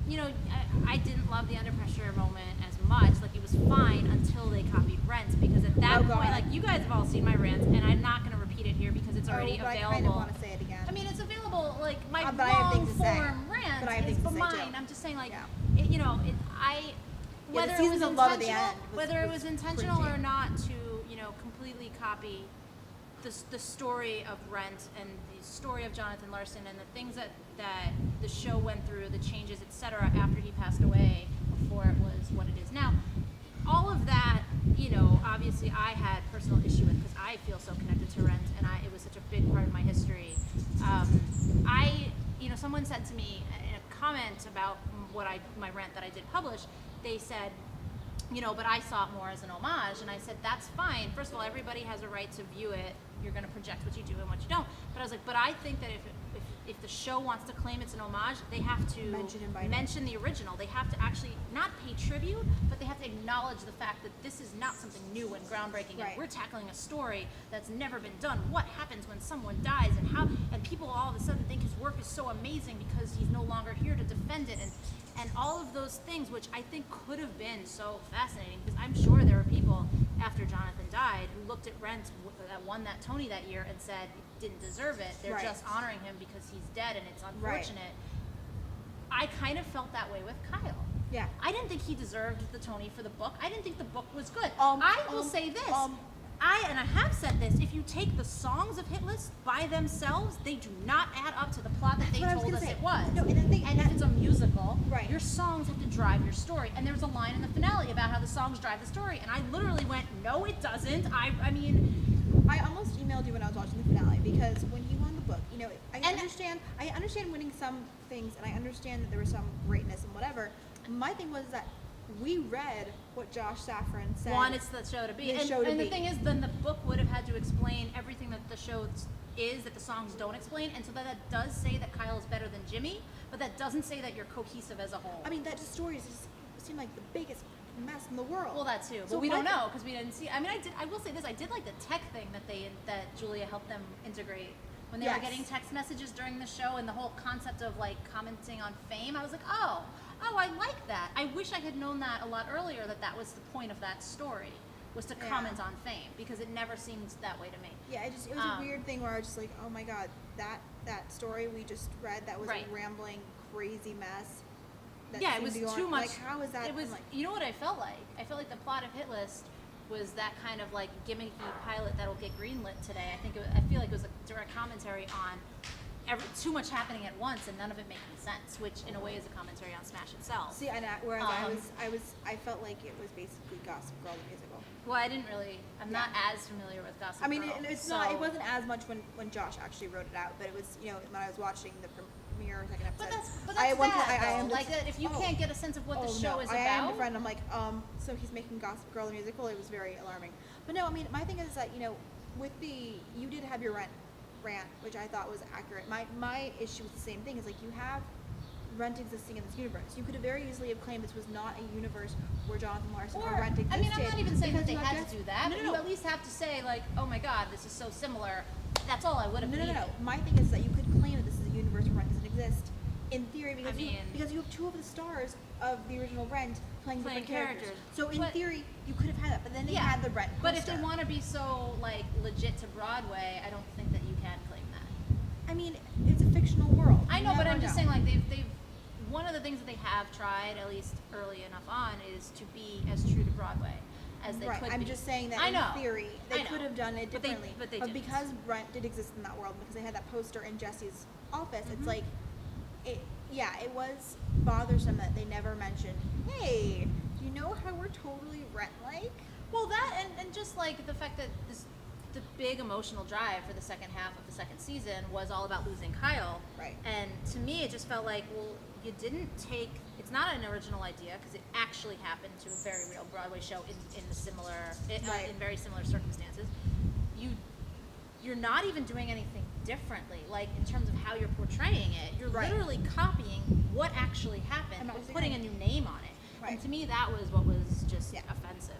I didn't love the Under Pressure moment as much. Like, it was fine until they copied Rent, because at that point, like, you guys have all seen my rant, and I'm not going to repeat it here because it's already available. I kind of want to say it again. I mean, it's available, like, my long form rant is mine. I'm just saying, like, whether it was intentional or not to, completely copy the story of Rent and the story of Jonathan Larson and the things that the show went through, the changes, etc., after he passed away, before it was what it is now. All of that, obviously I had personal issue with, because I feel so connected to Rent, and it was such a big part of my history. Someone said to me in a comment about my rant that I did publish, they said, but I saw it more as an homage, and I said, that's fine. First of all, everybody has a right to view it. You're going to project what you do and what you don't. But I was like, but I think that if the show wants to claim it's an homage, they have to mention the original. They have to actually not pay tribute, but they have to acknowledge the fact that this is not something new and groundbreaking. Right. And we're tackling a story that's never been done. What happens when someone dies, and people all of a sudden think his work is so amazing because he's no longer here to defend it, and all of those things, which I think could have been so fascinating, because I'm sure there were people after Jonathan died who looked at Rent that won that Tony that year and said didn't deserve it. They're just honoring him because he's dead, and it's unfortunate. Right. I kind of felt that way with Kyle. Yeah. I didn't think he deserved the Tony for the book. I didn't think the book was good. I will say this. I have said this, if you take the songs of Hit List by themselves, they do not add up to the plot that they told us it was. No, and if it's a musical, right, your songs have to drive your story. And there's a line in the finale about how the songs drive the story. And I literally went, no, it doesn't. I almost emailed you when I was watching the finale, because when he won the book, I understand winning some things, and I understand that there was some greatness and whatever. My thing was that we read what Josh Safran said. Wanted the show to be. And the thing is, then the book would have had to explain everything that the show is that the songs don't explain. And so that does say that Kyle is better than Jimmy, but that doesn't say that you're cohesive as a whole. I mean, that story seemed like the biggest mess in the world. Well, that too. But so we don't know, because we didn't see. I mean, I will say this. I did like the tech thing that Julia helped them integrate. When they were getting text messages during the show, and the whole concept of, like, commenting on fame, I was like, oh, I like that. I wish I had known that a lot earlier, that was the point of that story, was to comment on fame, because it never seemed that way to me. Yeah, it was a weird thing where I was just like, oh my god, that story we just read, that was a rambling, crazy mess. It was too much. Like, how is that? It was, you know what I felt like? I felt like the plot of Hit List was that kind of, like, gimmicky pilot that'll get greenlit today. I feel like it was a direct commentary on too much happening at once and none of it making sense, which in a way is a commentary on Smash itself. See, whereas I felt like it was basically Gossip Girl the musical. Well, I'm not as familiar with Gossip Girl. I mean, it wasn't as much when Josh actually wrote it out, but it was, when I was watching the premiere second episode. But that's if you can't get a sense of what the show is about. I am a friend. I'm like, so he's making Gossip Girl the musical. It was very alarming. But no, I mean, my thing is that, you did have your rant, which I thought was accurate. My issue was the same thing. Is like, you have Rent existing in this universe. You could have very easily have claimed this was not a universe where Jonathan Larson or Rent existed. I mean, I'm not even saying that they had to do that. No. You at least have to say, like, oh my god, this is so similar. That's all I would have needed. No. My thing is that you could claim that this is a universe where Rent doesn't exist. In theory, because you have two of the stars of the original Rent playing different characters. So in theory, you could have had that, but then they had the Rent. But if they want to be so, like, legit to Broadway, I don't think that you can claim that. I mean, it's a fictional world. I know, but I'm just saying, like, they've one of the things that they have tried, at least early enough on, is to be as true to Broadway as they could be. I'm just saying that in theory, they could have done it differently. But they didn't. Because Rent did exist in that world, because they had that poster in Jesse's office, it's like, it was bothersome that they never mentioned, hey, do you know how we're totally Rent-like? Well, that, and just, like, the fact that the big emotional drive for the second half of the second season was all about losing Kyle. Right. And to me, it just felt like, well, you didn't take, it's not an original idea, because it actually happened to a very real Broadway show in very similar circumstances. You're not even doing anything differently, like, in terms of how you're portraying it. You're literally copying what actually happened, but putting a new name on it. Right. And to me, that was what was just offensive.